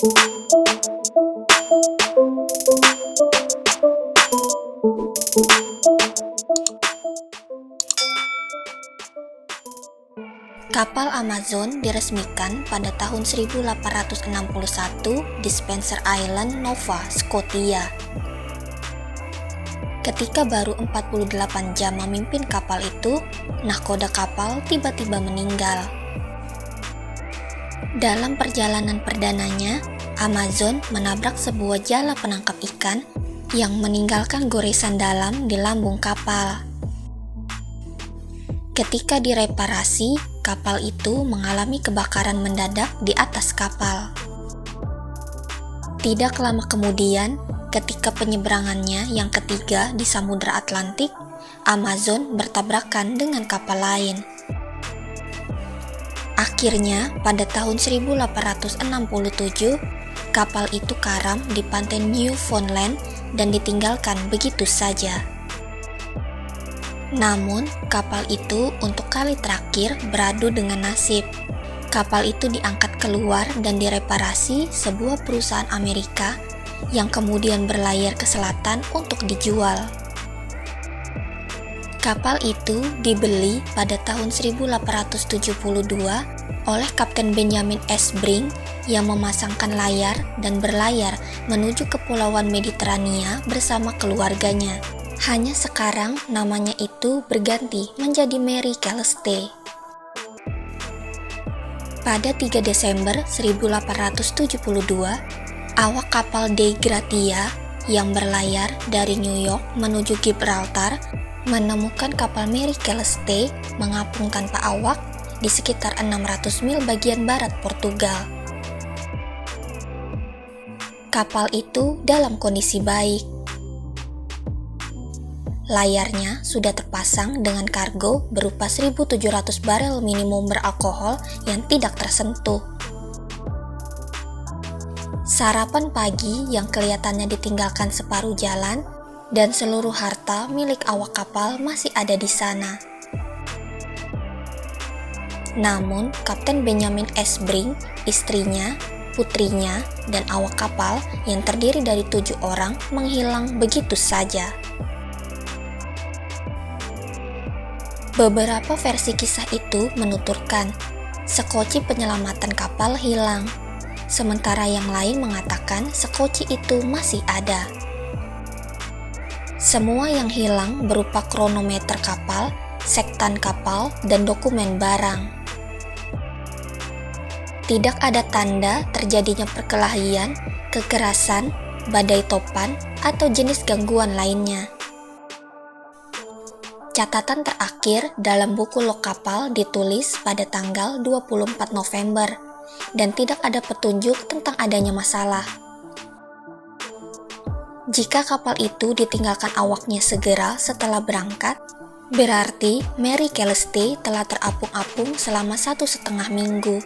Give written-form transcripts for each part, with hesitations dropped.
Kapal Amazon diresmikan pada tahun 1861 di Spencer Island, Nova Scotia. Ketika baru 48 jam memimpin kapal itu, nahkoda kapal tiba-tiba meninggal. Dalam perjalanan perdananya, Amazon menabrak sebuah jala penangkap ikan yang meninggalkan goresan dalam di lambung kapal. Ketika direparasi, kapal itu mengalami kebakaran mendadak di atas kapal. Tidak lama kemudian, ketika penyeberangannya yang ketiga di Samudra Atlantik, Amazon bertabrakan dengan kapal lain. Akhirnya, pada tahun 1867, kapal itu karam di pantai Newfoundland dan ditinggalkan begitu saja. Namun, kapal itu untuk kali terakhir beradu dengan nasib. Kapal itu diangkat keluar dan direparasi sebuah perusahaan Amerika yang kemudian berlayar ke selatan untuk dijual. Kapal itu dibeli pada tahun 1872 oleh Kapten Benjamin S. Brink yang memasangkan layar dan berlayar menuju Kepulauan Mediterania bersama keluarganya. Hanya sekarang namanya itu berganti menjadi Mary Celeste. Pada 3 Desember 1872, awak kapal Dei Gratia yang berlayar dari New York menuju Gibraltar menemukan kapal Mary Celeste mengapung tanpa awak di sekitar 600 mil bagian barat Portugal. Kapal itu dalam kondisi baik. Layarnya sudah terpasang dengan kargo berupa 1.700 barel minimum beralkohol yang tidak tersentuh. Sarapan pagi yang kelihatannya ditinggalkan separuh jalan dan seluruh harta milik awak kapal masih ada di sana. Namun, Kapten Benjamin S. Brink, istrinya, putrinya, dan awak kapal yang terdiri dari 7 orang menghilang begitu saja. Beberapa versi kisah itu menuturkan sekoci penyelamatan kapal hilang, sementara yang lain mengatakan sekoci itu masih ada. Semua yang hilang berupa kronometer kapal, sektan kapal, dan dokumen barang. Tidak ada tanda terjadinya perkelahian, kekerasan, badai topan, atau jenis gangguan lainnya. Catatan terakhir dalam buku log kapal ditulis pada tanggal 24 November dan tidak ada petunjuk tentang adanya masalah. Jika kapal itu ditinggalkan awaknya segera setelah berangkat, berarti Mary Celeste telah terapung-apung selama 1,5 minggu.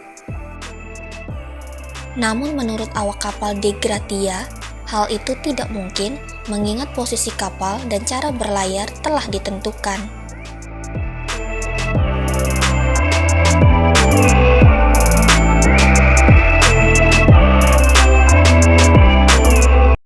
Namun menurut awak kapal Dei Gratia, hal itu tidak mungkin mengingat posisi kapal dan cara berlayar telah ditentukan.